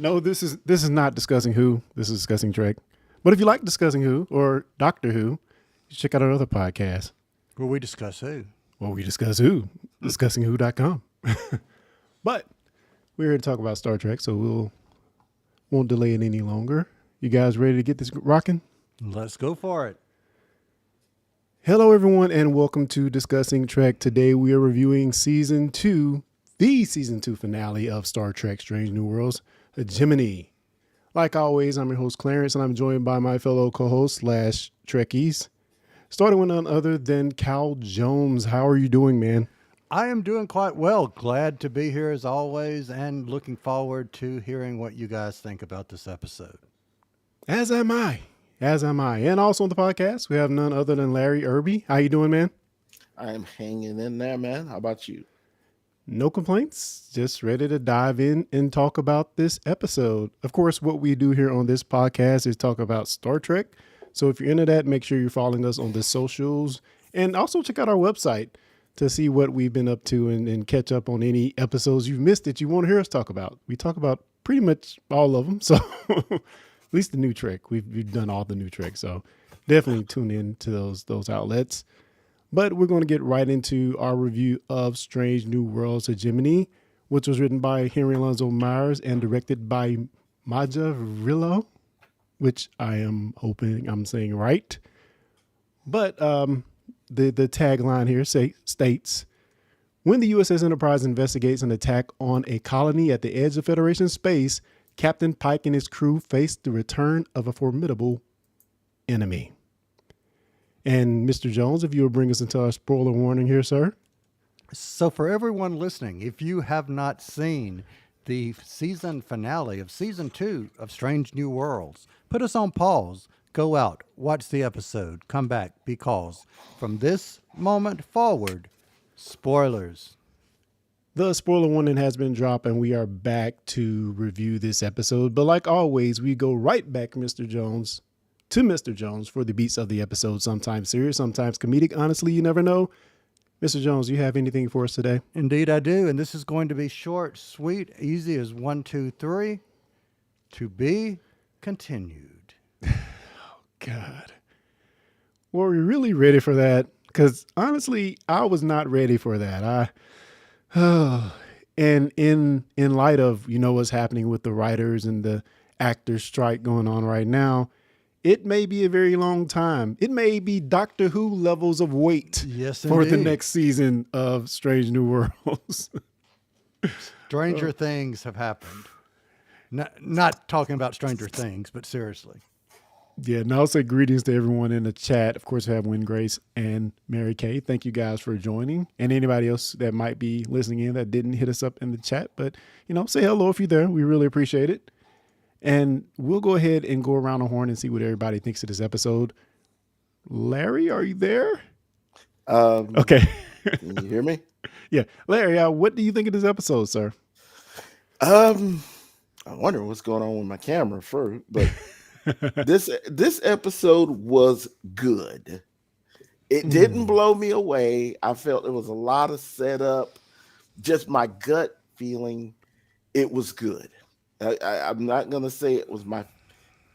No, this is not discussing Who. This is discussing Trek. But if you like discussing Who or Doctor Who, you should check out our other podcast Where we discuss who. where we discuss Who, discussingwho.com. But we're here to talk about Star Trek, so won't delay it any longer. You guys ready to get this rocking? Let's go for it. Hello, everyone, and welcome to Discussing Trek. Today we are reviewing Season 2, the Season 2 finale of Star Trek Strange New Worlds, Hegemony. Like always, I'm your host, Clarence, and I'm joined by my fellow co-hosts / Trekkies, starting with none other than Cal Jones. How are you doing, man? I am doing quite well. Glad to be here as always and looking forward to hearing what you guys think about this episode. As am I. And also on the podcast, we have none other than Larry Irby. How you doing, man? I am hanging in there, man. How about you? No complaints. Just ready to dive in and talk about this episode. Of course, what we do here on this podcast is talk about Star Trek. So if you're into that, make sure you're following us on the socials and also check out our website to see what we've been up to and catch up on any episodes you've missed that you want to hear us talk about. We talk about pretty much all of them. So at least the new Trek. We've done all the new Trek. So definitely tune in to those outlets. But we're going to get right into our review of Strange New Worlds Hegemony, which was written by Henry Alonso Myers and directed by Maja Vrvilo, which I am hoping I'm saying right. But the tagline here states, when the U.S.S. Enterprise investigates an attack on a colony at the edge of Federation space, Captain Pike and his crew face the return of a formidable enemy. And Mr. Jones, if you will bring us into our spoiler warning here, sir. So for everyone listening, if you have not seen the season finale of Season 2 of Strange New Worlds, put us on pause, go out, watch the episode, come back, because from this moment forward, spoilers. The spoiler warning has been dropped and we are back to review this episode. But like always, we go right back, Mr. Jones, to Mr. Jones for the beats of the episode, sometimes serious, sometimes comedic. Honestly, you never know. Mr. Jones, do you have anything for us today? Indeed, I do. And this is going to be short, sweet, easy as 1, 2, 3. To be continued. God. Were we really ready for that? Because honestly, I was not ready for that. And in light of, what's happening with the writers and the actors strike going on right now, it may be a very long time. It may be Doctor Who levels of wait for the next season of Strange New Worlds. Stranger things have happened. Not talking about Stranger Things, but seriously. Yeah, and I'll say greetings to everyone in the chat. Of course, we have Wynn Grace and Mary Kay. Thank you guys for joining. And anybody else that might be listening in that didn't hit us up in the chat. But, say hello if you're there. We really appreciate it. And we'll go ahead and go around the horn and see what everybody thinks of this episode. Larry, are you there? Okay. Can you hear me? Yeah. Larry, what do you think of this episode, sir? I wonder what's going on with my camera first, but this episode was good. It didn't blow me away. I felt there was a lot of setup. Just my gut feeling, it was good. I'm not going to say it was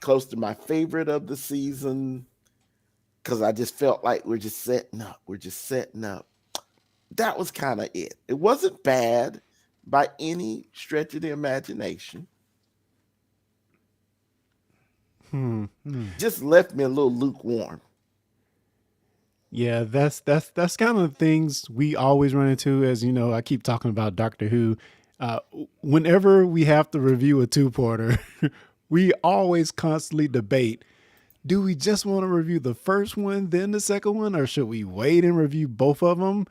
close to my favorite of the season because I just felt like we're just setting up. That was kind of it. It wasn't bad by any stretch of the imagination. Just left me a little lukewarm. Yeah, that's kind of the things we always run into. As you know, I keep talking about Doctor Who. Whenever we have to review a two-parter, we always constantly debate, do we just want to review the first one, then the second one, or should we wait and review both of them?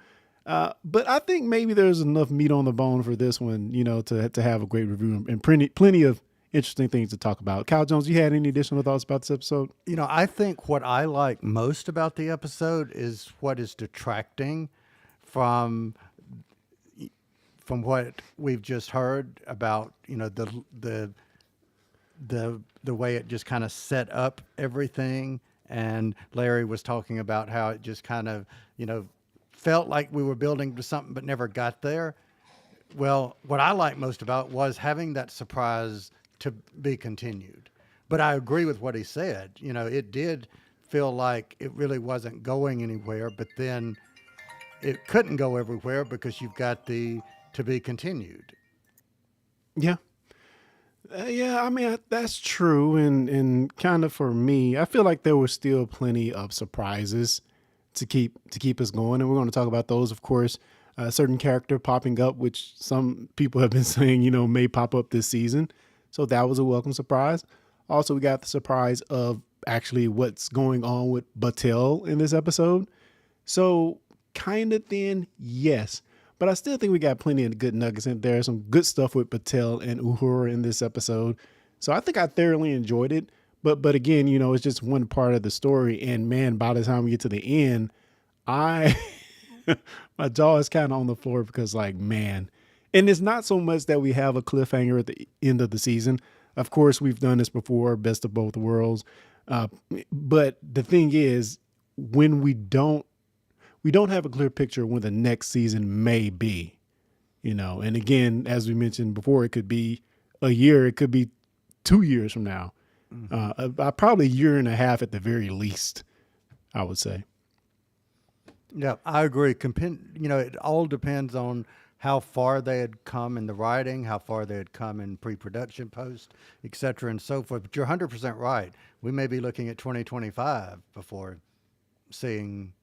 But I think maybe there's enough meat on the bone for this one, to have a great review and plenty of interesting things to talk about. Cal Jones, you had any additional thoughts about this episode? I think what I like most about the episode is what is detracting from what we've just heard about, the way it just kind of set up everything. And Larry was talking about how it just kind of, felt like we were building to something but never got there. Well, what I liked most about was having that surprise to be continued. But I agree with what he said. It did feel like it really wasn't going anywhere, but then it couldn't go everywhere because you've got the to be continued. Yeah. Yeah, I mean that's true, and kind of for me, I feel like there were still plenty of surprises to keep us going, and we're going to talk about those, of course. A certain character popping up, which some people have been saying, may pop up this season, so that was a welcome surprise. Also, we got the surprise of actually what's going on with Battelle in this episode. So, kind of thin, yes. But I still think we got plenty of good nuggets in there. Some good stuff with Battelle and Uhura in this episode. So I think I thoroughly enjoyed it. But again, it's just one part of the story. And man, by the time we get to the end, I my jaw is kind of on the floor because like, man. And it's not so much that we have a cliffhanger at the end of the season. Of course, we've done this before, best of both worlds. But the thing is, when we don't have a clear picture of when the next season may be, and again, as we mentioned before, it could be a year, it could be 2 years from now, probably a year and a half at the very least, I would say. Yeah, I agree. It all depends on how far they had come in the writing, how far they had come in pre-production, post, et cetera, and so forth. But you're 100% right. We may be looking at 2025 before seeing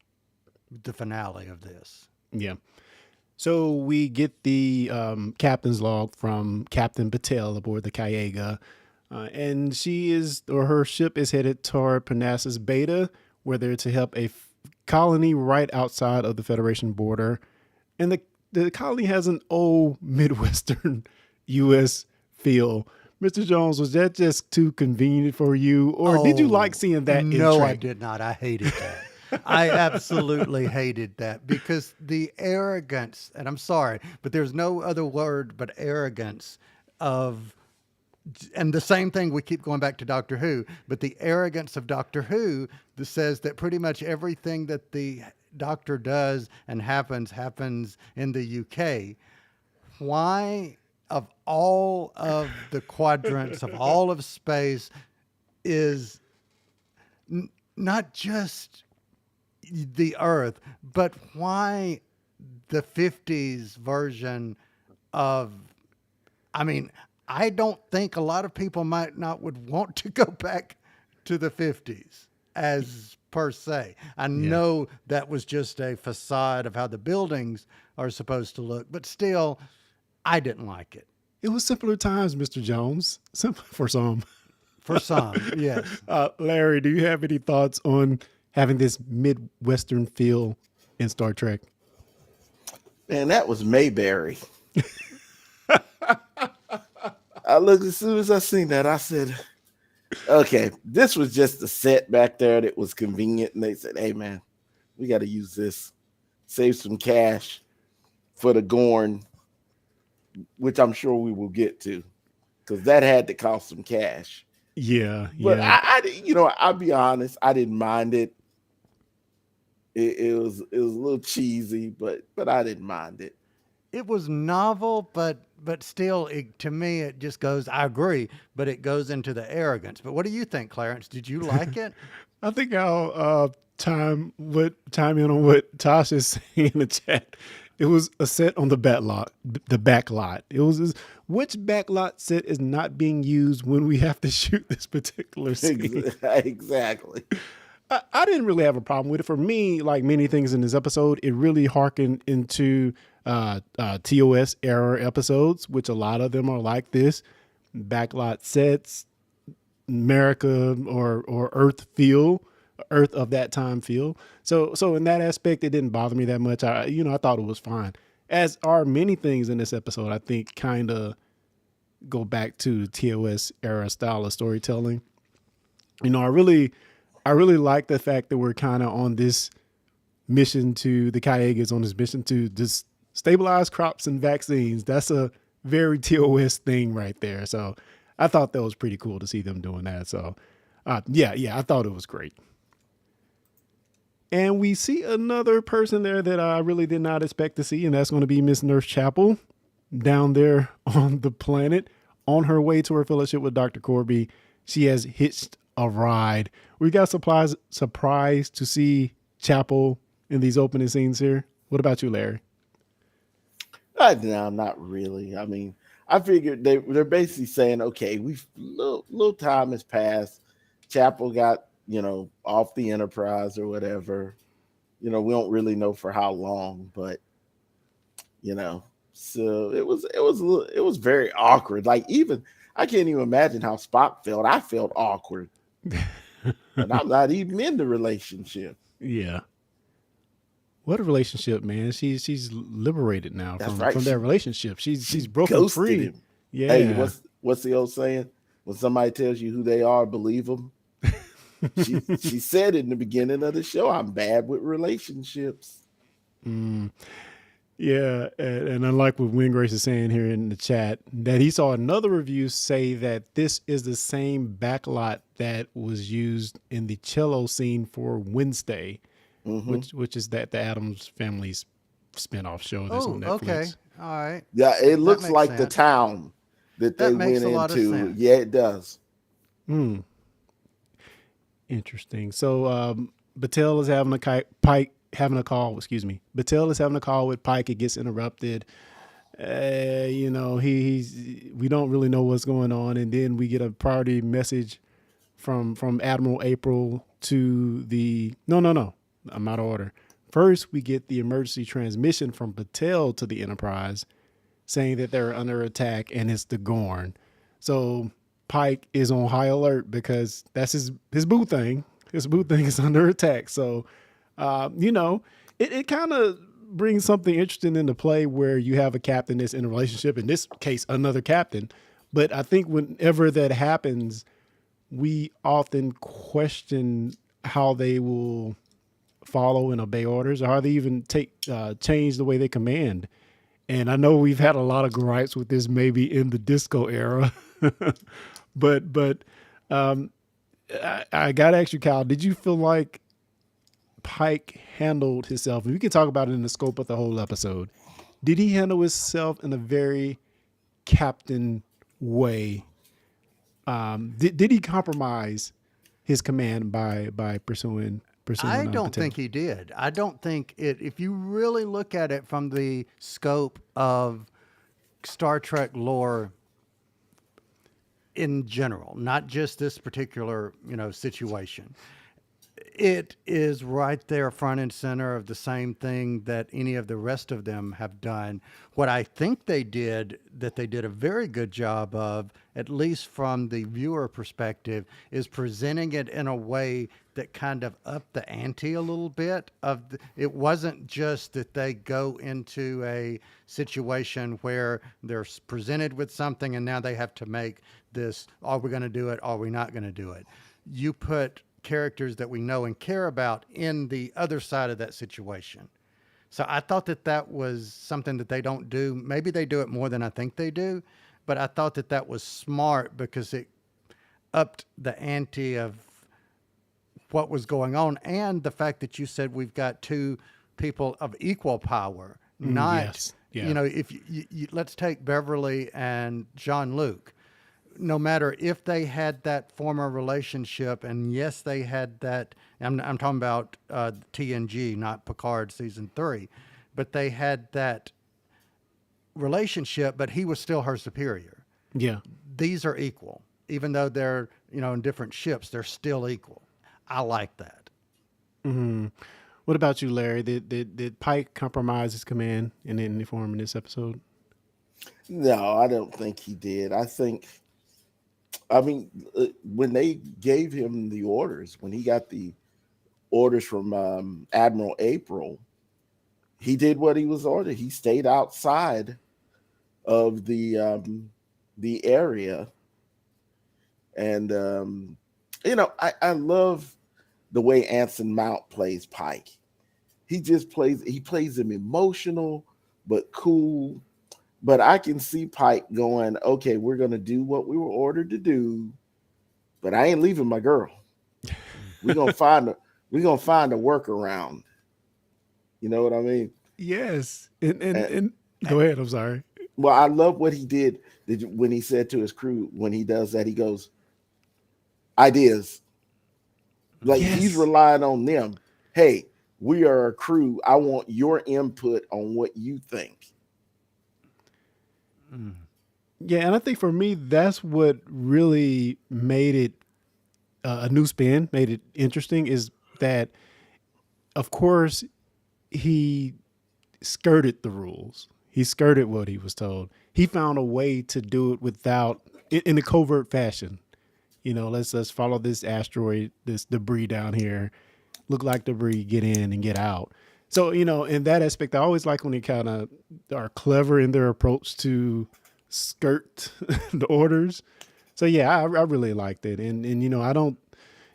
the finale of this. Yeah. So we get the captain's log from Captain Battelle aboard the Cayega, and her ship is headed toward Parnassus Beta, where they're to help a colony right outside of the Federation border. And the colony has an old Midwestern U.S. feel. Mr. Jones, was that just too convenient for you, or did you like seeing that? No, I did not. I hated that. I absolutely hated that because the arrogance, and I'm sorry, but there's no other word but arrogance and the same thing, we keep going back to Doctor Who, but the arrogance of Doctor Who that says that pretty much everything that the Doctor does and happens in the UK. Why, of all of the quadrants, of all of space, is not just the Earth, but why the 50s version of, I don't think a lot of people would want to go back to the 50s as per se. I know that was just a facade of how the buildings are supposed to look, but still, I didn't like it. It was simpler times, Mr. Jones. Simple for some. For some, yes. Larry, do you have any thoughts on having this Midwestern feel in Star Trek? Man, that was Mayberry. I looked, as soon as I seen that, I said, okay, this was just a set back there that was convenient. And they said, hey, man, we got to use this, save some cash for the Gorn, which I'm sure we will get to, because that had to cost some cash. Yeah. But I'll be honest, I didn't mind it. It was a little cheesy, but I didn't mind it. It was novel, but still, to me, it just goes, I agree, but it goes into the arrogance. But what do you think, Clarence? Did you like it? I think I'll time in on what Tasha is saying in the chat. It was a set on the back lot. It was which backlot set is not being used when we have to shoot this particular scene. Exactly. I didn't really have a problem with it. For me, like many things in this episode, it really harkened into TOS era episodes, which a lot of them are like this. Backlot sets, America or Earth feel, Earth of that time feel. So in that aspect, it didn't bother me that much. I thought it was fine. As are many things in this episode, I think kind of go back to TOS era style of storytelling. I really like the fact that we're kind of on this mission the Cayegas on this mission to just stabilize crops and vaccines. That's a very TOS thing right there. So I thought that was pretty cool to see them doing that. So I thought it was great. And we see another person there that I really did not expect to see, and that's going to be Miss Nurse Chapel down there on the planet on her way to her fellowship with Dr. Corby, she has hitched a ride. We got surprised to see Chapel in these opening scenes here. What about you, Larry? No, not really. I mean, I figured they're basically saying, okay, we've little time has passed. Chapel got off the Enterprise or whatever. We don't really know for how long, but you know, so it was very awkward. Like even I can't even imagine how Spock felt. I felt awkward, and I'm not even in the relationship. Yeah. What a relationship, man. She's liberated now That's from right. that relationship. She's She broken ghosted free. him. Hey, Yeah. what's the old saying? When somebody tells you who they are, believe them. She said in the beginning of the show, "I'm bad with relationships." Mm. Yeah, and unlike what Wingrace is saying here in the chat, that he saw another review say that this is the same backlot that was used in the cello scene for Wednesday, Hmm. which is that the Addams Family's spinoff show that's Oh, on okay. Netflix. All right. Yeah, it That looks makes like the sense. town that they That went makes a lot of into. sense. Yeah, it does. Hmm. Interesting. So Battelle is having Pike having a call. Excuse me. Battelle is having a call with Pike. It gets interrupted. He's we don't really know what's going on, and then we get a priority message from Admiral April to the no. I'm out of order. First, we get the emergency transmission from Battelle to the Enterprise saying that they're under attack and it's the Gorn. So Pike is on high alert because that's his boo thing. His boo thing is under attack. So, it kind of brings something interesting into play where you have a captain that's in a relationship, in this case, another captain. But I think whenever that happens, we often question how they will follow and obey orders, or how they even change the way they command. And I know we've had a lot of gripes with this maybe in the disco era, but I got to ask you, Kyle, did you feel like Pike handled himself? And we can talk about it in the scope of the whole episode. Did he handle himself in a very captain way? Did he compromise his command by pursuing I don't Patel? think he did. I don't think it, if you really look at it from the scope of Star Trek lore in general, not just this particular, situation, it is right there front and center of the same thing that any of the rest of them have done. What I think they did, that they did a very good job of, at least from the viewer perspective, is presenting it in a way that kind of upped the ante a little bit. It wasn't just that they go into a situation where they're presented with something and now they have to make this, are we going to do it? Are we not going to do it? You put characters that we know and care about in the other side of that situation. So I thought that that was something that they don't do. Maybe they do it more than I think they do, but I thought that that was smart because it upped the ante of what was going on, and the fact that you said we've got two people of equal power, not, Yes. Yeah. if let's take Beverly and Jean-Luc. No matter if they had that former relationship, and yes, they had that. I'm talking about TNG, not Picard season 3, but they had that relationship. But he was still her superior. Yeah. These are equal, even though they're in different ships. They're still equal. I like that. Mm-hmm. What about you, Larry? Did Pike compromise his command in any form in this episode? No, I don't think he did. I mean, when they gave him the orders, when he got the orders from Admiral April, he did what he was ordered. He stayed outside of the area, and I love the way Anson Mount plays Pike. He plays him emotional but cool. But I can see Pike going, okay, we're gonna do what we were ordered to do, but I ain't leaving my girl. We're gonna find a workaround. You know what I mean? Yes. And And, go ahead. I'm sorry. Well, I love what he did when he said to his crew, when he does that, he goes, ideas. Like he's Yes. relying on them. Hey, we are a crew. I want your input on what you think. Yeah, and I think for me, that's what really made it a new spin, made it interesting. Is that, of course, he skirted the rules. He skirted what he was told. He found a way to do it without in a covert fashion. Let's follow this asteroid, this debris down here. Look like debris, get in and get out. So, in that aspect, I always like when they kind of are clever in their approach to skirt the orders. So yeah, I really liked it. And I don't,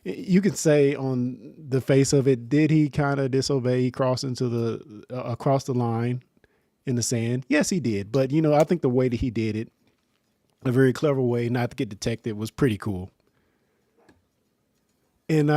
you could say on the face of it, did he kind of disobey? He crossed into across the line in the sand. Yes, he did. But, I think the way that he did it, a very clever way not to get detected, was pretty cool. And,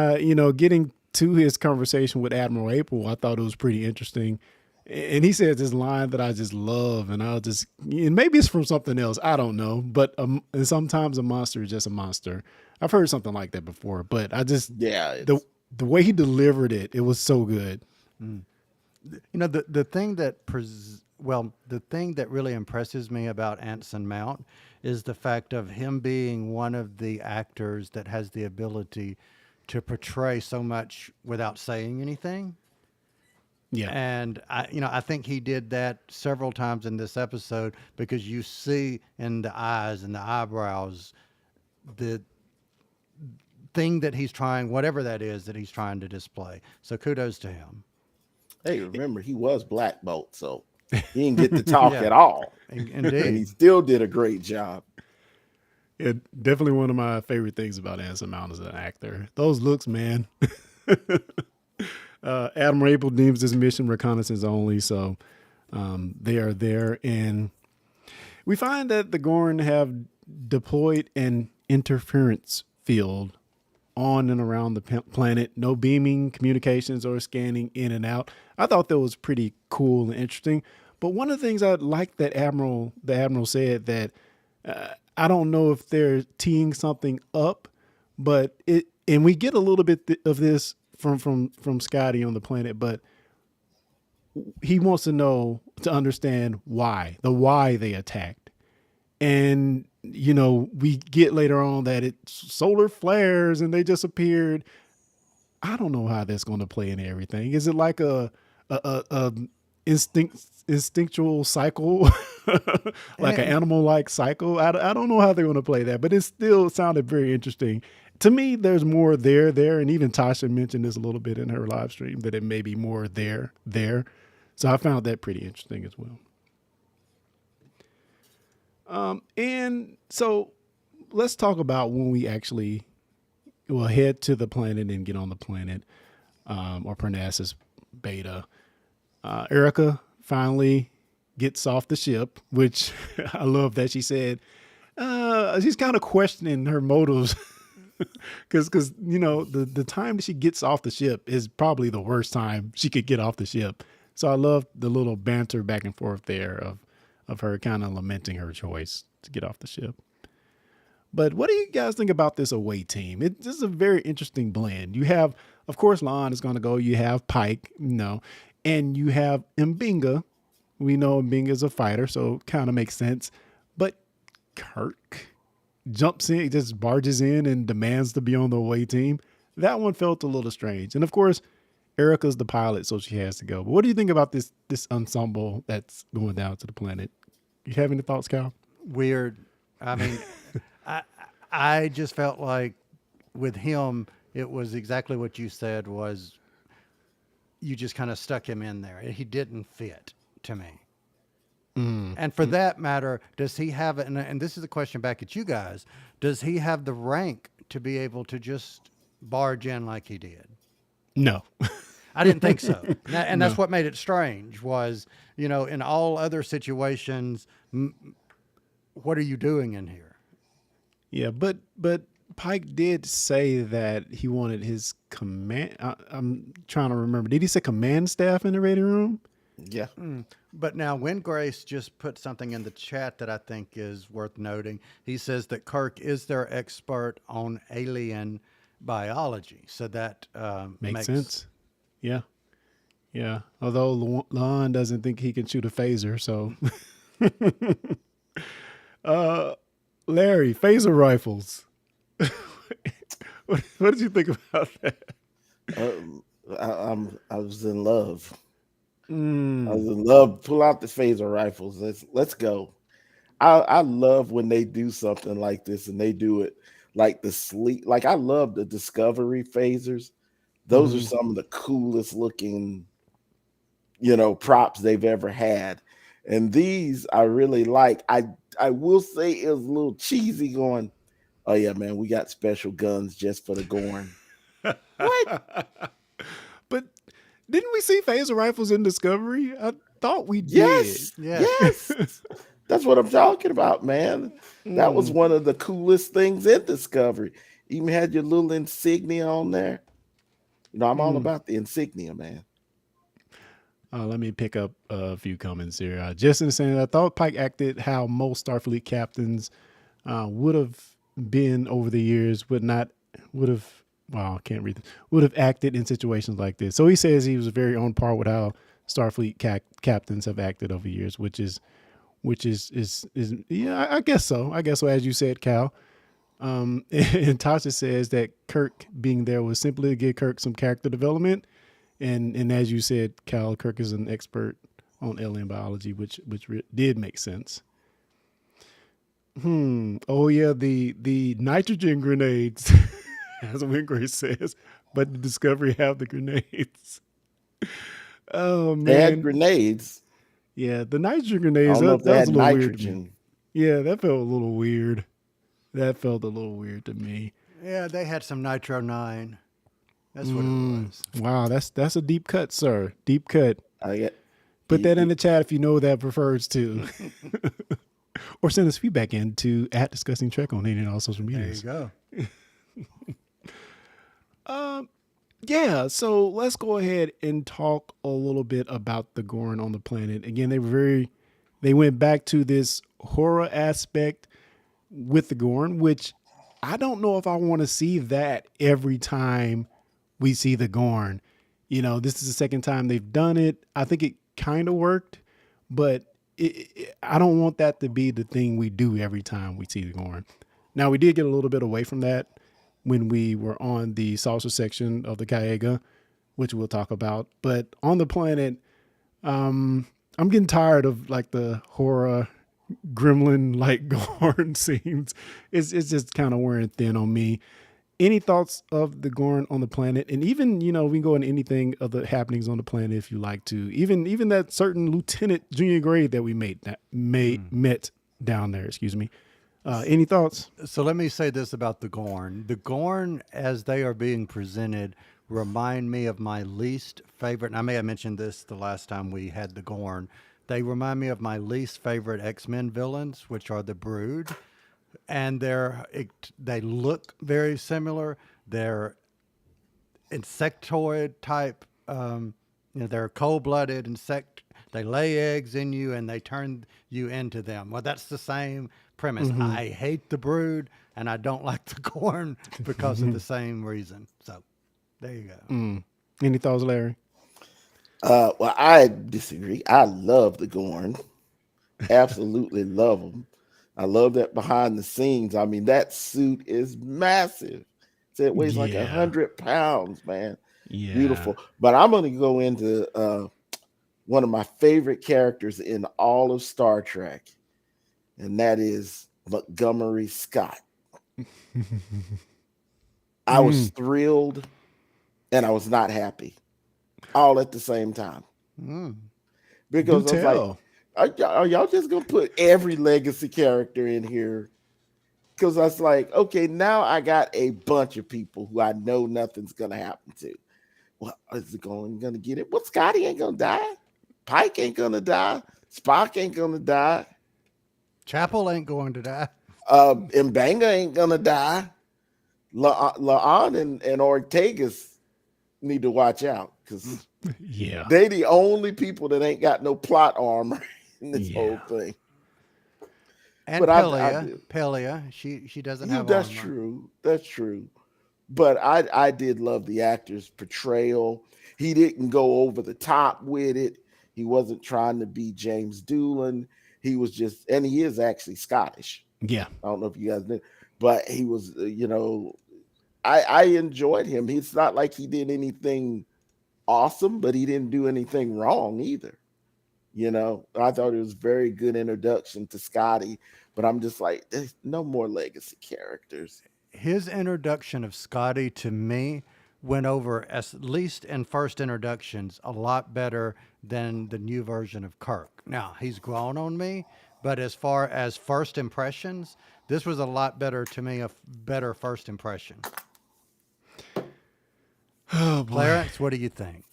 getting to his conversation with Admiral April, I thought it was pretty interesting. And he says this line that I just love, and and maybe it's from something else. I don't know. But and sometimes a monster is just a monster. I've heard something like that before, but Yeah. the way he delivered it, it was so good. The thing the thing that really impresses me about Anson Mount is the fact of him being one of the actors that has the ability to portray so much without saying anything. Yeah. And I think he did that several times in this episode, because you see in the eyes and the eyebrows the thing that he's trying, whatever that is that he's trying to display. So kudos to him. Hey, remember he was Black Bolt, so he didn't get to talk Yeah. at all. Indeed. And he still did a great job. Yeah, definitely one of my favorite things about Anson Mount as an actor. Those looks, man. Admiral April deems this mission reconnaissance only, so they are there. And we find that the Gorn have deployed an interference field on and around the planet. No beaming, communications, or scanning in and out. I thought that was pretty cool and interesting. But one of the things I liked that the Admiral said that I don't know if they're teeing something up, but and we get a little bit of this from Scotty on the planet, but he wants to understand why they attacked. And, we get later on that it's solar flares and they just appeared. I don't know how that's going to play into everything. Is it like a instinctual cycle, like an animal-like cycle? I don't know how they're going to play that, but it still sounded very interesting. To me, there's more there, and even Tasha mentioned this a little bit in her live stream, that it may be more there. So I found that pretty interesting as well. And so let's talk about when we actually will head to the planet and get on the planet, or Parnassus Beta. Erica finally gets off the ship, which I love that she said she's kind of questioning her motives. Because the time that she gets off the ship is probably the worst time she could get off the ship. So I love the little banter back and forth there of her kind of lamenting her choice to get off the ship. But what do you guys think about this away team? This is a very interesting blend. You have, of course, Lon is going to go. You have Pike, and you have Mbinga. We know Mbinga is a fighter, so kind of makes sense. But Kirk jumps in, just barges in and demands to be on the away team. That one felt a little strange. And of course, Erica's the pilot, so she has to go. But what do you think about this ensemble that's going down to the planet? You have any thoughts, Kyle? Weird. I mean, I just felt like with him, it was exactly what you said, was you just kind of stuck him in there. He didn't fit to me. And for that matter, does he have, and this is a question back at you guys, does he have the rank to be able to just barge in like he did? No. I didn't think so. And that's what made it strange was, in all other situations, what are you doing in here? Yeah, but Pike did say that he wanted his command. I'm trying to remember. Did he say command staff in the ready room? Yeah. But now, when Grace just put something in the chat that I think is worth noting, he says that Kirk is their expert on alien biology. So that Makes makes. sense. Yeah. Yeah. Although Lon doesn't think he can shoot a phaser, so Larry, phaser rifles. What did you think about that? Um, I was in love. I was Mm, in love. Pull out the phaser rifles. Let's go. I love when they do something like this and they do it like the sleep. Like I love the Discovery phasers. Those are hmm some of the coolest looking, props they've ever had. And these I really like. I will say it was a little cheesy going, oh yeah, man, we got special guns just for the Gorn. What? but didn't we see phaser rifles in Discovery? I thought we did. Yes, Yes. yes. That's what I'm talking about, man. That was Mm, one of the coolest things in Discovery. Even had your little insignia on there. I'm all mm. about the insignia, man. Let me pick up a few comments here. Justin saying, I thought Pike acted how most Starfleet captains would have been over the years, would have, wow, I can't read this, would have acted in situations like this. So he says he was very on par with how Starfleet captains have acted over the years, which is yeah, I guess so. I guess so, as you said, Cal. And Tasha says that Kirk being there was simply to give Kirk some character development. And as you said, Cal, Kirk is an expert on alien biology, which did make sense. Oh yeah, the nitrogen grenades, as Wingray says, but the Discovery have the grenades. Oh They had man, grenades. yeah, the nitrogen I grenades don't know if that they was had a little weird to me. nitrogen. Yeah, that felt a little weird. That felt a little weird to me. Yeah, they had some Nitro 9. That's what it Mm, was. wow, that's a deep cut, sir. Deep cut. I get Put that in the chat if you know what that refers to. Or send us feedback in to at Discussing Trek on any and all social There you medias. go. Yeah, so let's go ahead and talk a little bit about the Gorn on the planet. Again, they went back to this horror aspect with the Gorn, which I don't know if I want to see that every time we see the Gorn. This is the second time they've done it. I think it kind of worked, but I don't want that to be the thing we do every time we see the Gorn. Now, we did get a little bit away from that when we were on the saucer section of the Cayega, which we'll talk about. But on the planet, I'm getting tired of like the horror gremlin like Gorn scenes. It's just kind of wearing thin on me. Any thoughts of the Gorn on the planet? And even, we can go into anything of the happenings on the planet if you like to. Even that certain lieutenant junior grade that we met down there, excuse me. Any thoughts? So let me say this about the Gorn. The Gorn, as they are being presented, remind me of my least favorite. And I may have mentioned this the last time we had the Gorn. They remind me of my least favorite X-Men villains, which are the Brood. And they look very similar. They're insectoid type. They're cold-blooded insect. They lay eggs in you and they turn you into them. Well, that's the same premise. I hate the Brood and I don't like the Gorn because of the same reason. So there you go. Any thoughts, Larry? Well, I disagree. I love the Gorn. Absolutely love them. I love that behind the scenes. I mean, that suit is massive. So it weighs like Yeah. 100 pounds, man. Yeah. Beautiful. But I'm going to go into one of my favorite characters in all of Star Trek, and that is Montgomery Scott. I was thrilled and I was not happy all at the same time because Do I was like, tell. are y'all just going to put every legacy character in here? Because I was like, okay, now I got a bunch of people who I know nothing's going to happen to. Well, is it going to get it? Well, Scotty ain't going to die. Pike ain't going to die. Spock ain't going to die. Chapel ain't going to die. Mbanga ain't going to die. La'an and Ortegas need to watch out because Yeah. they the only people that ain't got no plot armor in this whole Yeah. thing. And But I did. Pelia, she doesn't You have That's armor. true. That's true. But I did love the actor's portrayal. He didn't go over the top with it. He wasn't trying to be James Doolan. He was just, and he is actually Scottish. Yeah. I don't know if you guys knew, but he was, I enjoyed him. It's not like he did anything awesome, but he didn't do anything wrong either. I thought it was very good introduction to Scotty, but I'm just like, there's no more legacy characters. His introduction of Scotty to me went over, at least in first introductions, a lot better than the new version of Kirk. Now, he's grown on me, but as far as first impressions, this was a lot better to me, a better first impression. Oh boy. Clarence, what do you think?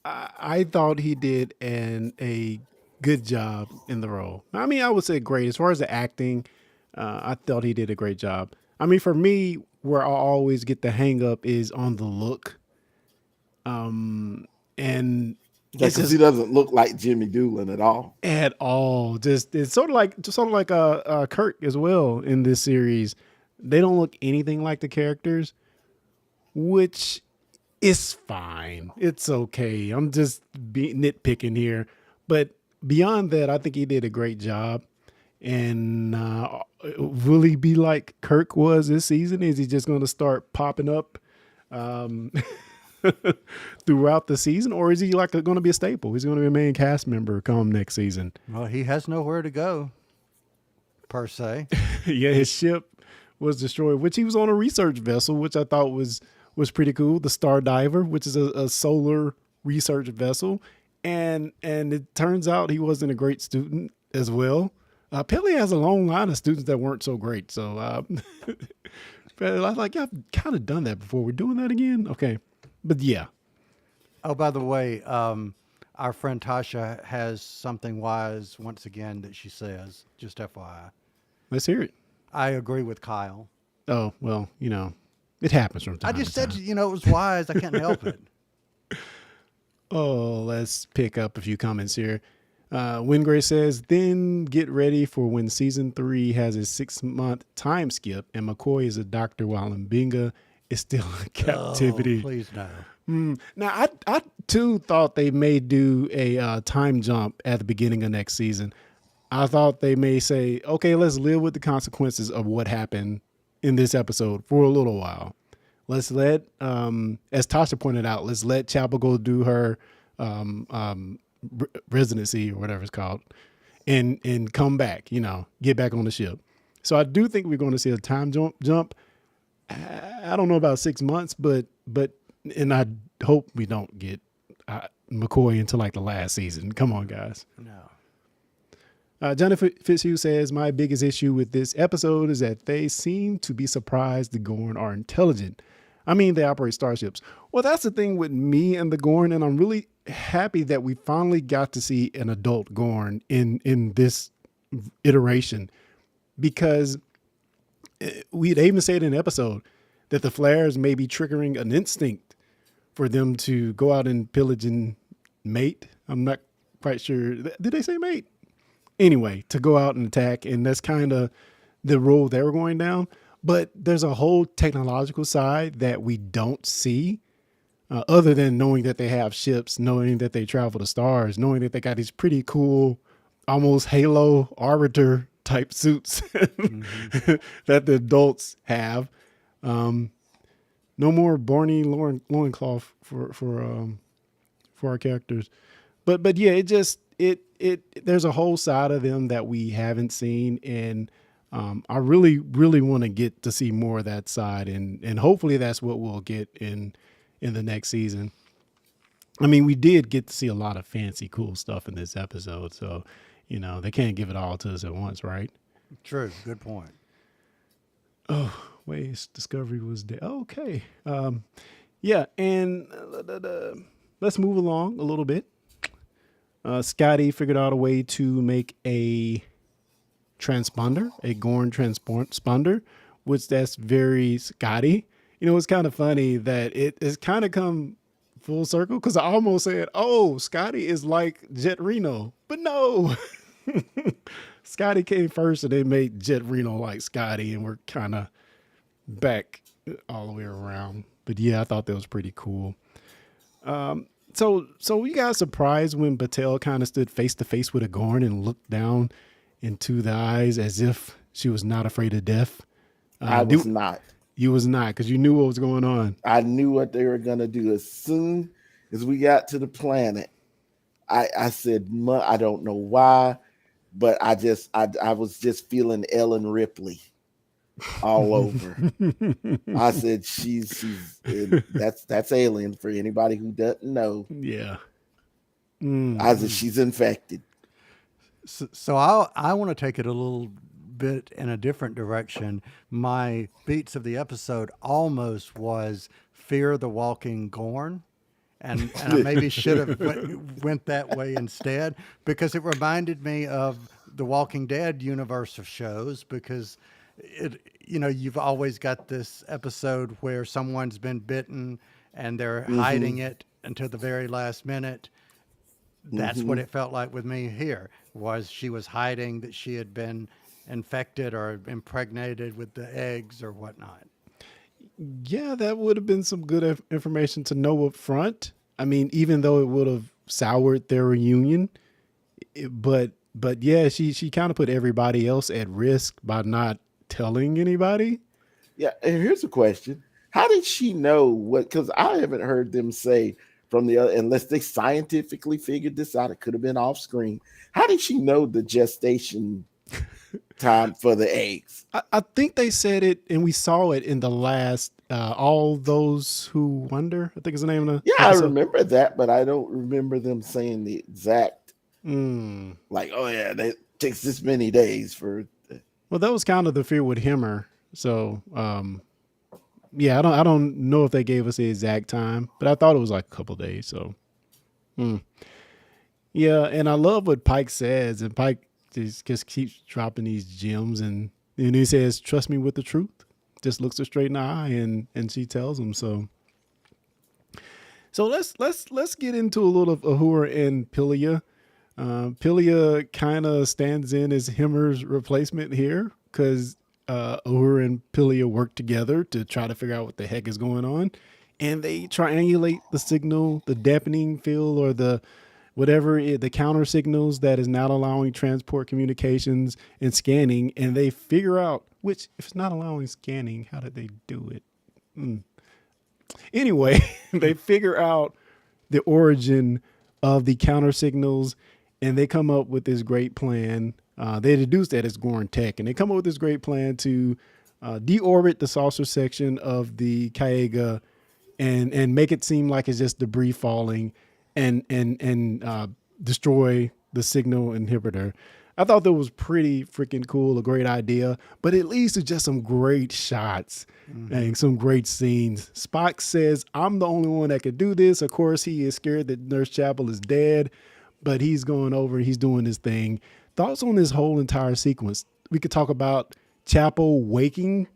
I thought he did a good job in the role. I mean, I would say great. As far as the acting, I thought he did a great job. I mean, for me, where I always get the hang up is on the look. And Because he doesn't look like Jimmy Doolan at all. At all. Just it's sort of like Kirk as well in this series. They don't look anything like the characters, which is fine. It's okay. I'm just nitpicking here, but beyond that, I think he did a great job. And will he be like Kirk was this season? Is he just going to start popping up throughout the season, or is he like going to be a staple? He's going to be a main cast member come next season. Well, he has nowhere to go, per se. Yeah, his ship was destroyed, which he was on a research vessel, which I thought was pretty cool. The Star Diver, which is a solar research vessel, and it turns out he wasn't a great student as well. Pele has a long line of students that weren't so great. So I was like, yeah, I've kind of done that before. We're doing that again. Okay. But yeah. Oh, by the way, our friend Tasha has something wise once again that she says, just FYI. Let's hear it. I agree with Kyle. Oh, well, it happens from time I just to said, time. it was wise. I can't help it. Oh, let's pick up a few comments here. Wingray says, then get ready for when season 3 has a 6-month time skip and McCoy is a doctor while Mbinga is still in captivity. Oh, please no. Now, I too thought they may do a time jump at the beginning of next season. I thought they may say, okay, let's live with the consequences of what happened in this episode for a little while. Let's let, as Tasha pointed out, let's let Chapel go do her residency or whatever it's called and come back, get back on the ship. So I do think we're going to see a time jump. I don't know about 6 months, but and I hope we don't get McCoy into like the last season. Come on, guys. No. Johnny Fitzhugh says, my biggest issue with this episode is that they seem to be surprised the Gorn are intelligent. I mean, they operate starships. Well, that's the thing with me and the Gorn, and I'm really happy that we finally got to see an adult Gorn in this iteration, because they even said in an episode that the flares may be triggering an instinct for them to go out and pillage and mate. I'm not quite sure. Did they say mate? Anyway, to go out and attack, and that's kind of the road they were going down. But there's a whole technological side that we don't see, other than knowing that they have ships, knowing that they travel to stars, knowing that they got these pretty cool, almost Halo Arbiter type suits that the adults have. No more Barney loincloth for our characters. But yeah, there's a whole side of them that we haven't seen, and I really, really want to get to see more of that side, and hopefully that's what we'll get in the next season. I mean, we did get to see a lot of fancy, cool stuff in this episode, so they can't give it all to us at once, right? True. Good point. Oh, wait, Discovery was dead. Okay. Yeah, and let's move along a little bit. Scotty figured out a way to make a transponder, a Gorn transponder, which that's very Scotty. It's kind of funny that it's kind of come full circle, because I almost said, "Oh, Scotty is like Jet Reno," but no, Scotty came first, and they made Jet Reno like Scotty, and we're kind of back all the way around. But yeah, I thought that was pretty cool. So you guys surprised when Battelle kind of stood face to face with a Gorn and looked down into the eyes as if she was not afraid of death? I was not. You was not, because you knew what was going on. I knew what they were going to do. As soon as we got to the planet, I said, I don't know why, but I was just feeling Ellen Ripley all over. I said, that's Alien for anybody who doesn't know. Yeah. I said, she's infected. So I want to take it a little bit in a different direction. My beats of the episode almost was Fear the Walking Gorn. And I maybe should have went that way instead, because it reminded me of the Walking Dead universe of shows, because you've always got this episode where someone's been bitten and they're hiding it until the very last minute. That's what it felt like with me here, was she was hiding that she had been infected or impregnated with the eggs or whatnot. Yeah, that would have been some good information to know up front. I mean, even though it would have soured their reunion, but yeah, she kind of put everybody else at risk by not telling anybody. Yeah, and here's a question: how did she know what? Because I haven't heard them say from the other, unless they scientifically figured this out. It could have been off screen. How did she know the gestation time for the eggs? I think they said it, and we saw it in the last All Those Who Wonder, I think is the name of the episode. I remember that, but I don't remember them saying the exact like, oh yeah, that takes this many days for. Well, that was kind of the fear with Himmer. So yeah, I don't know if they gave us the exact time, but I thought it was like a couple of days. So yeah, and I love what Pike says, and Pike just keeps dropping these gems, and he says, "Trust me with the truth." Just looks her straight in the eye, and she tells him so. So let's get into a little of Uhura and Pilia. Pilia kind of stands in as Himmer's replacement here, because Uhura and Pilia work together to try to figure out what the heck is going on, and they triangulate the signal, the dampening field, or the the counter signals that is not allowing transport communications and scanning, and they figure out which, if it's not allowing scanning, how did they do it? Anyway, they figure out the origin of the counter signals, and they come up with this great plan. They deduce that it's Gorn tech, and they come up with this great plan to deorbit the saucer section of the Cayega and make it seem like it's just debris falling, and destroy the signal inhibitor. I thought that was pretty freaking cool, a great idea, but it leads to just some great shots and some great scenes. Spock says, "I'm the only one that could do this." Of course, he is scared that Nurse Chapel is dead, but he's going over, he's doing his thing. Thoughts on this whole entire sequence? We could talk about Chapel waking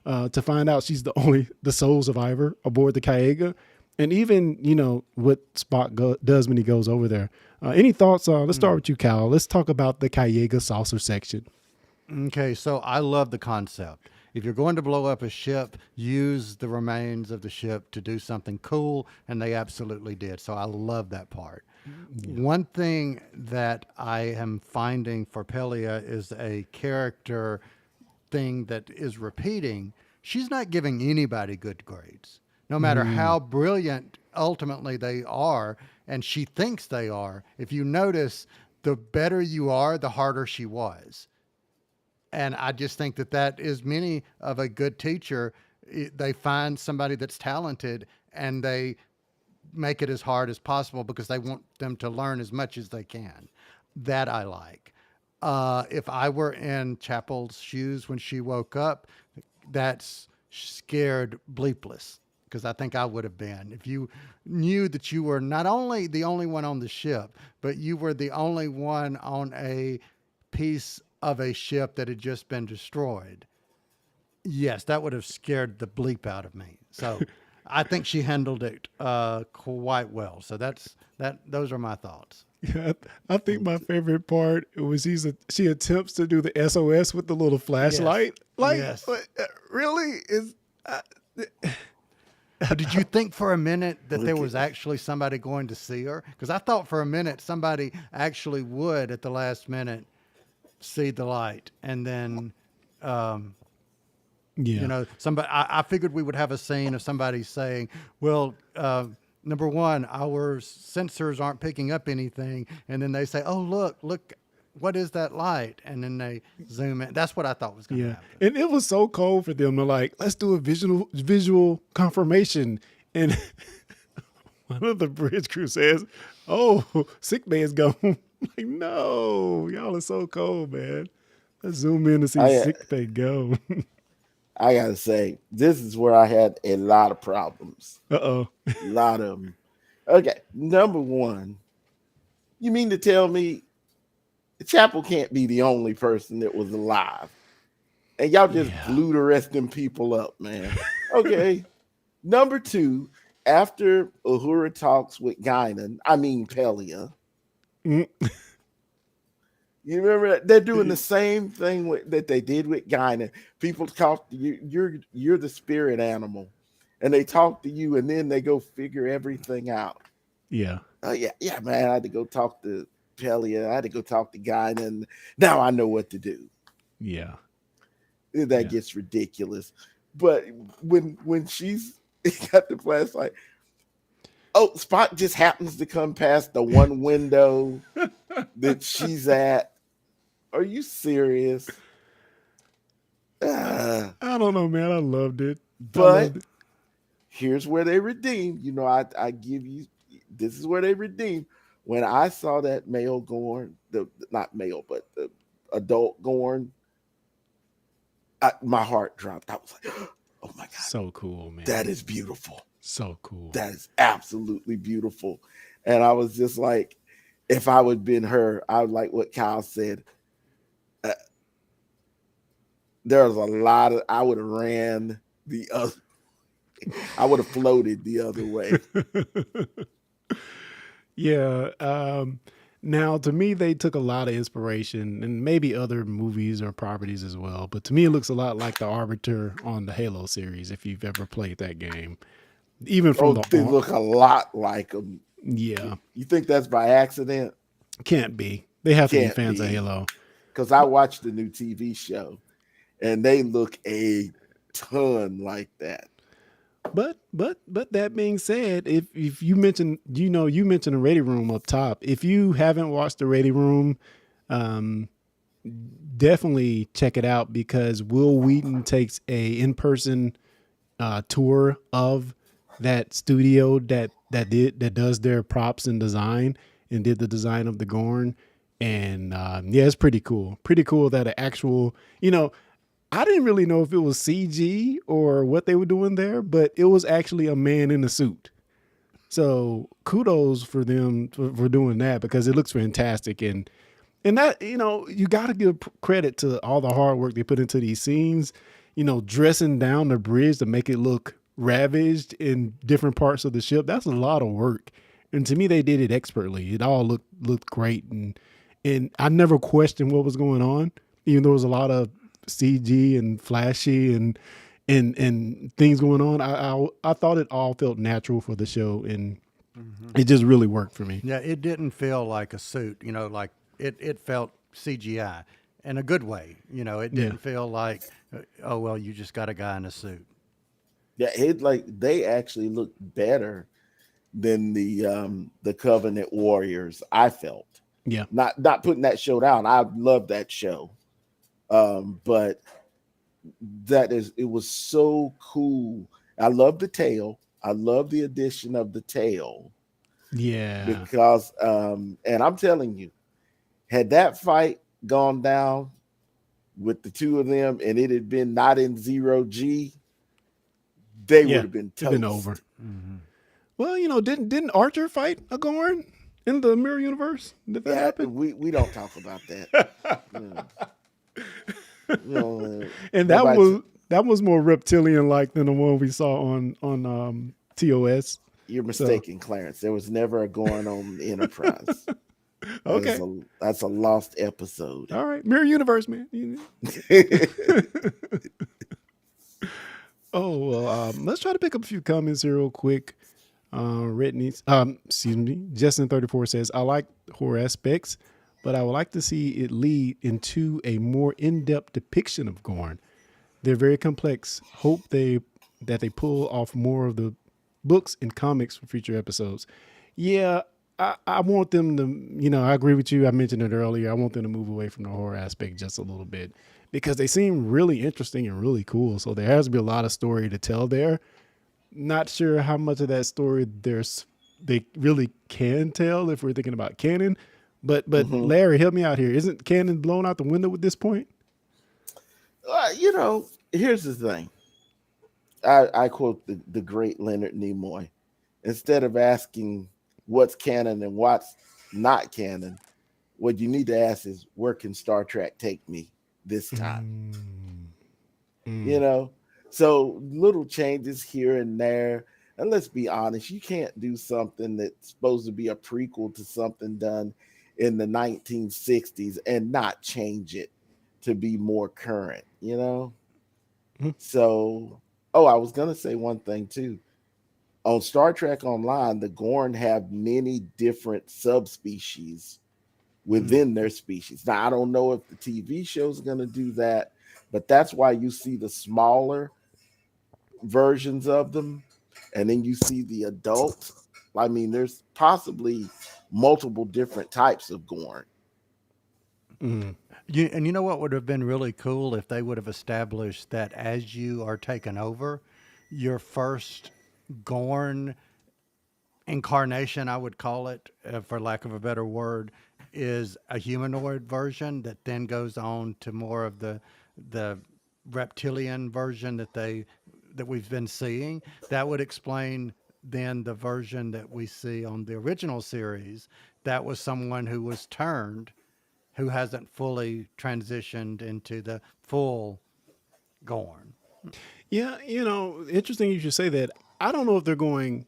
to find out she's the sole survivor aboard the Cayega. And even, what Spock does when he goes over there. Any thoughts? Let's start with you, Cal. Let's talk about the Cayega saucer section. Okay, so I love the concept. If you're going to blow up a ship, use the remains of the ship to do something cool, and they absolutely did. So I love that part. Yeah. One thing that I am finding for Pelia is a character thing that is repeating. She's not giving anybody good grades. No matter how brilliant ultimately they are, and she thinks they are, if you notice, the better you are, the harder she was. And I just think that is many of a good teacher. They find somebody that's talented and they make it as hard as possible because they want them to learn as much as they can. That I like. If I were in Chapel's shoes when she woke up, that's scared bleepless. Because I think I would have been. If you knew that you were not only the only one on the ship, but you were the only one on a piece of a ship that had just been destroyed. Yes, that would have scared the bleep out of me. So I think she handled it quite well. So those are my thoughts. Yeah, I think my favorite part was she attempts to do the SOS with the little flashlight. Like, Yes. really? But did you think for a minute that there Look was at- actually somebody going to see her? Because I thought for a minute somebody actually would at the last minute see the light, and then Yeah. somebody. I figured we would have a scene of somebody saying, "Well, number one, our sensors aren't picking up anything," and then they say, "Oh, look, what is that light?" And then they zoom in. That's what I thought was going to Yeah. happen. And it was so cold for them to like, let's do a visual confirmation. And one of the bridge crew says, "Oh, sick bay's gone." Like, no, y'all are so cold, man. Let's zoom in to see I sick bay go. I gotta say, this is where I had a lot of problems. Uh-oh. A lot of them. Okay, number one, you mean to tell me Chapel can't be the only person that was alive? And y'all just Yeah. blew the rest of them people up, man. Okay. Number two, after Uhura talks with Guinan, Pelia, Mm. you remember that? They're doing the same thing that they did with Guinan. People talk to you, you're the spirit animal. And they talk to you and then they go figure everything out. Yeah. Yeah, man. I had to go talk to Pelia. I had to go talk to Guinan. Now I know what to do. Yeah. That gets ridiculous. But when she's got the flashlight, oh, Spot just happens to come past the one window that she's at. Are you serious? I don't know, man. I loved it. But here's where they redeemed. I give you, this is where they redeemed. When I saw that male Gorn, not male, but the adult Gorn, my heart dropped. I was like, oh my God. So cool, man. That is beautiful. So cool. That is absolutely beautiful. And I was just like, if I would have been her, I would like what Kyle said. There was a lot of, I would have ran the other, I would have floated the other way. Yeah. Now, to me, they took a lot of inspiration, and maybe other movies or properties as well. But to me, it looks a lot like the Arbiter on the Halo series, if you've ever played that game. Even from They look a lot like them. Yeah. You think that's by accident? Can't be. They have to be Can't fans of be. Halo. Because I watched the new TV show, and they look a ton like that. But that being said, if you mentioned, you mentioned the Ready Room up top. If you haven't watched the Ready Room, definitely check it out, because Will Wheaton takes a in-person tour of that studio that does their props and design, and did the design of the Gorn. And yeah, it's pretty cool. Pretty cool that an actual, I didn't really know if it was CG or what they were doing there, but it was actually a man in a suit. So kudos for them for doing that, because it looks fantastic. And that, you got to give credit to all the hard work they put into these scenes, dressing down the bridge to make it look ravaged in different parts of the ship. That's a lot of work. And to me, they did it expertly. It all looked great. And I never questioned what was going on, even though there was a lot of CG and flashy and things going on. I thought it all felt natural for the show, and it just really worked for me. Yeah, it didn't feel like a suit, like it felt CGI in a good way. It didn't feel like, oh, well, you just got a guy in a suit. Yeah, they actually looked better than the Covenant Warriors, I felt. Yeah. Not putting that show down. I love that show. But it was so cool. I love the tail. I love the addition of the tail. Yeah. Because and I'm telling you, had that fight gone down with the two of them and it had been not in 0G, they would have been toast. Been over. Mm-hmm. Well, didn't Archer fight a Gorn in the Mirror Universe? Did that happen? We don't talk about that. And that That was more reptilian like than the one we saw on TOS. You're So mistaken, Clarence. There was never a Gorn on the Enterprise. okay, That's a lost episode. all right, mirror universe, man. Oh well, let's try to pick up a few comments here real quick. Whitney's, excuse me, Justin34 says, I like horror aspects, but I would like to see it lead into a more in-depth depiction of Gorn. They're very complex. Hope they pull off more of the books and comics for future episodes. Yeah, I want them to, I agree with you. I mentioned it earlier. I want them to move away from the horror aspect just a little bit because they seem really interesting and really cool. So there has to be a lot of story to tell there. Not sure how much of that story they really can tell if we're thinking about canon. But Hmm. Larry, help me out here. Isn't canon blown out the window at this point? Here's the thing. I quote the great Leonard Nimoy. Instead of asking what's canon and what's not canon, what you need to ask is where can Star Trek take me this time? You Mm. know? So little changes here and there. And let's be honest, you can't do something that's supposed to be a prequel to something done in the 1960s and not change it to be more current, you know? Mm. So, oh, I was going to say one thing too. On Star Trek Online, the Gorn have many different subspecies Mm. within their species. Now, I don't know if the TV show is going to do that, but that's why you see the smaller versions of them, and then you see the adult. I mean, there's possibly multiple different types of Gorn. Mm. And you know what would have been really cool if they would have established that as you are taken over, your first Gorn incarnation, I would call it, for lack of a better word, is a humanoid version that then goes on to more of the reptilian version that we've been seeing. That would explain then the version that we see on the original series. That was someone who was turned, who hasn't fully transitioned into the full Gorn. Yeah, interesting you should say that. I don't know if they're going,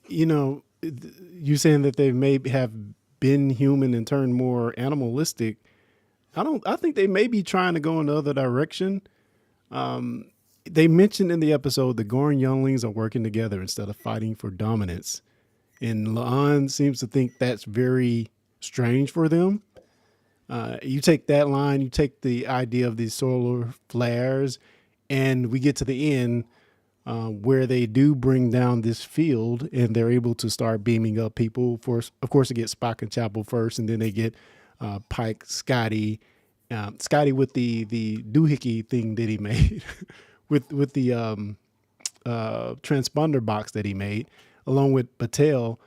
you know, you saying that they may have been human and turned more animalistic. I think they may be trying to go in the other direction. They mentioned in the episode the Gorn younglings are working together instead of fighting for dominance. And La'an seems to think that's very strange for them. You take that line, you take the idea of these solar flares, and we get to the end where they do bring down this field and they're able to start beaming up people. For, of course, they get Spock and Chapel first, and then they get Pike, Scotty with the doohickey thing that he made, with the transponder box that he made, along with Patel.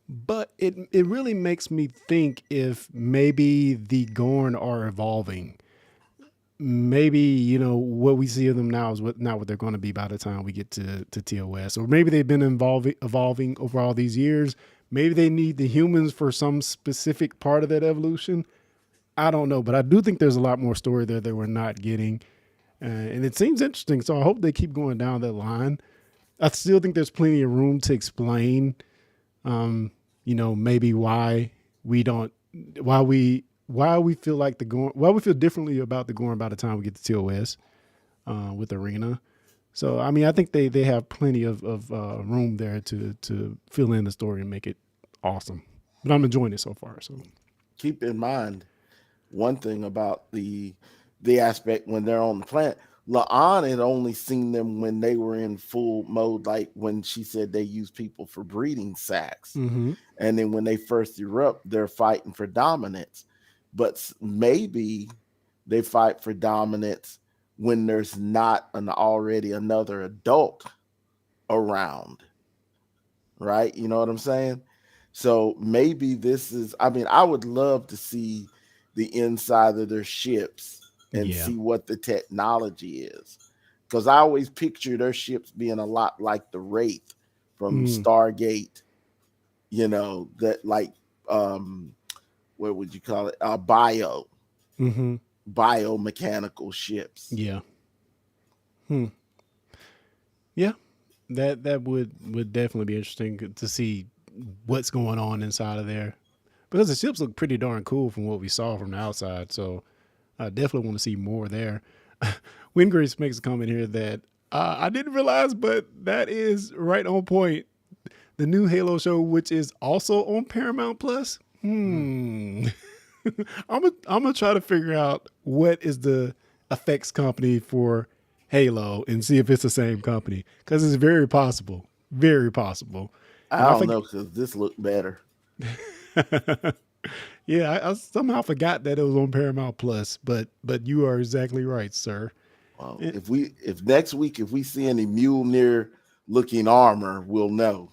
But it really makes me think if maybe the Gorn are evolving. Maybe what we see of them now is not what they're going to be by the time we get to TOS, or maybe they've been evolving over all these years. Maybe they need the humans for some specific part of that evolution. I don't know, but I do think there's a lot more story there that we're not getting, and it seems interesting. So I hope they keep going down that line. I still think there's plenty of room to explain maybe we don't, why we feel like why we feel differently about the Gorn by the time we get to TOS with Arena. So I mean, I think they have plenty of room there to fill in the story and make it awesome. But I'm enjoying it so far. So Keep in mind one thing about the aspect when they're on the planet. La'an had only seen them when they were in full mode, like when she said they use people for breeding sacks. mm-hmm. And then when they first erupt, they're fighting for dominance. But maybe they fight for dominance when there's not an already another adult around, right? You know what I'm saying? So maybe this is, I mean, I would love to see the inside of their ships and Yeah. see what the technology is. Because I always picture their ships being a lot like the Wraith from Mm. Stargate, that like, what would you call it? Mm-hmm. Biomechanical ships. Yeah. Yeah, that would definitely be interesting to see what's going on inside of there, because the ships look pretty darn cool from what we saw from the outside. So I definitely want to see more there. Windgrace makes a comment here that I didn't realize, but that is right on point. The new Halo show, which is also on Paramount Plus. I'm gonna try to figure out what is the effects company for Halo and see if it's the same company, because it's very possible, very possible. I And I don't forget, know because this looked better. yeah, I somehow forgot that it was on Paramount Plus, but you are exactly right, sir. Well, Eh, if next week if we see any Mjolnir looking armor, we'll know.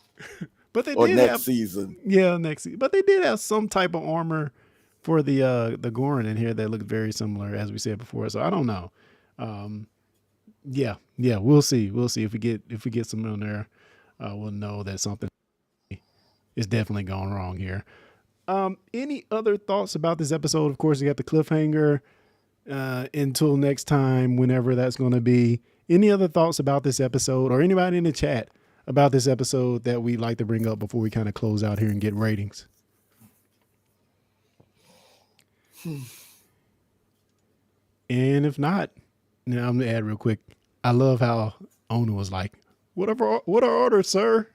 But they Or did next have, season. yeah, next season. But they did have some type of armor for the Gorin in here that looked very similar, as we said before. So I don't know. Yeah, we'll see. We'll see if we get some in there. We'll know that something is definitely gone wrong here. Any other thoughts about this episode? Of course, you got the cliffhanger. Until next time, whenever that's going to be. Any other thoughts about this episode, or anybody in the chat about this episode that we'd like to bring up before we kind of close out here and get ratings? And if not, now I'm gonna add real quick. I love how Ona was like, what are orders, sir?"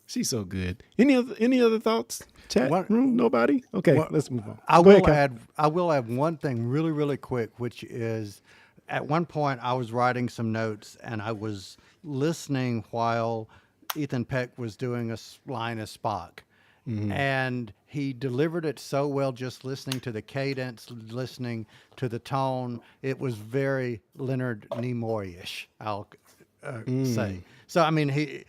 She's so good. Any other thoughts? Chat room? Nobody? Okay, let's move on. I Go will ahead, Kyle. I will add one thing really, really quick, which is at one point I was writing some notes and I was listening while Ethan Peck was doing line as Spock. And he delivered it so well, just listening to the cadence, listening to the tone. It was very Leonard Nimoy-ish, I'll say. So, I mean,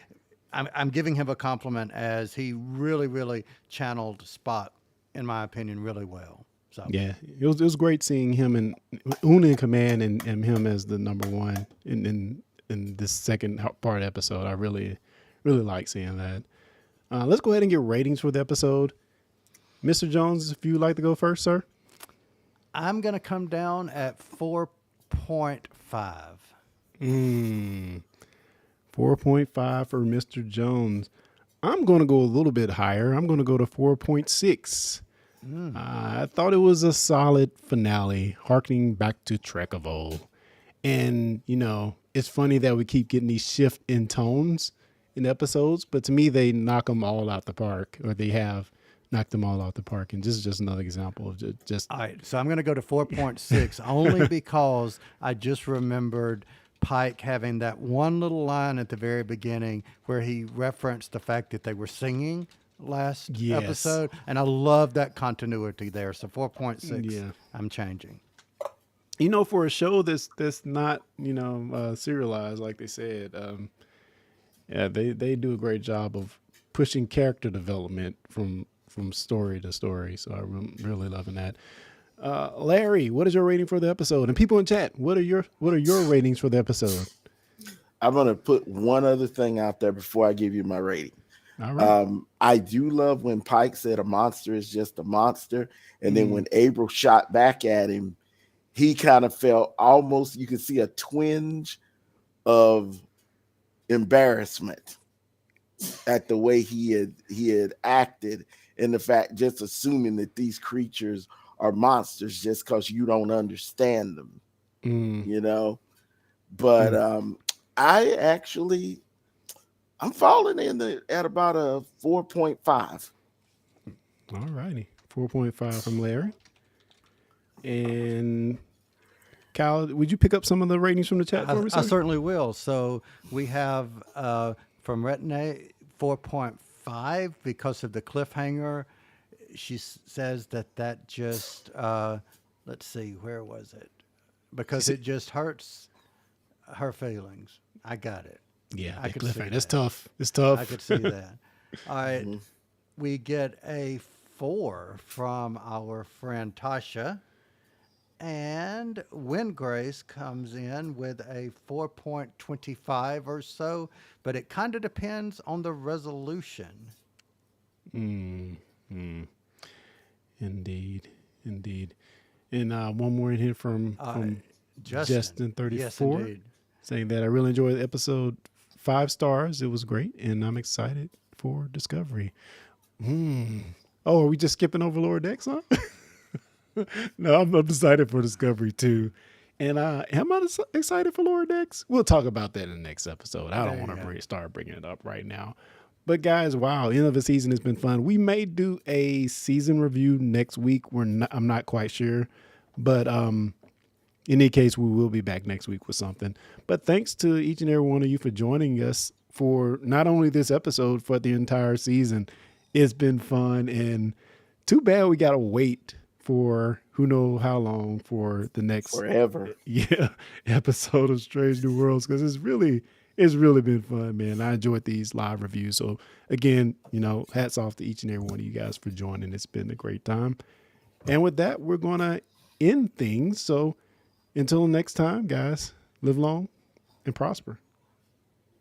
I'm giving him a compliment, as he really, really channeled Spock, in my opinion, really well. So Yeah, it was great seeing him and Una in command, and him as the number one in this second part episode. I really like seeing that. Let's go ahead and get ratings for the episode. Mr. Jones, if you'd like to go first, sir. I'm going to come down at 4.5. 4.5 for Mr. Jones. I'm going to go a little bit higher. I'm going to go to 4.6. I thought it was a solid finale, harkening back to Trek of old. And, it's funny that we keep getting these shift in tones in episodes, but to me, they knock them all out the park, or they have knocked them all out the park. And this is just another example of just All right, so I'm going to go to 4.6 only because I just remembered Pike having that one little line at the very beginning where he referenced the fact that they were singing last Yes. episode, and I love that continuity there. So 4.6, Yeah. I'm changing. For a show that's not serialized, like they said, yeah, they do a great job of pushing character development from story to story. So I'm really loving that. Larry, what is your rating for the episode? And people in chat, what are your ratings for the episode? I'm gonna put one other thing out there before I give you my rating. All right. I do love when Pike said a monster is just a monster, and then when April shot back at him, he kind of felt almost, you could see a twinge of embarrassment at the way he had acted, and the fact, just assuming that these creatures are monsters just because you don't understand them, But I'm falling at about a 4.5. All righty. 4.5 from Larry. And Kyle, would you pick up some of the ratings from the chat for me, sir? I certainly will. So we have from Retine 4.5 because of the cliffhanger. She says that just, let's see, where was it? Because it just hurts her feelings. I got it. Yeah, I could see cliffhanger. That's that. tough. It's tough. I could see that. All right. We get a 4 from our friend Tasha. And Windgrace comes in with a 4.25 or so, but it kind of depends on the resolution. Indeed. And one more in here from Yes, Justin34, indeed. saying that I really enjoyed the episode. 5 stars. It was great, and I'm excited for Discovery. Oh, are we just skipping over Lower Decks, huh? No, I'm excited for Discovery too. And am I excited for Lower Decks? We'll talk about that in the next episode. I don't There want you go. to start bringing it up right now. But guys, wow, end of the season has been fun. We may do a season review next week. I'm not quite sure, but in any case, we will be back next week with something. But thanks to each and every one of you for joining us for not only this episode, but the entire season. It's been fun, and too bad we gotta wait for who knows how long for the next Forever. episode of Strange New Worlds, because it's really been fun, man. I enjoyed these live reviews. So again, hats off to each and every one of you guys for joining. It's been a great time. And with that, we're gonna end things. So until next time, guys, live long and prosper.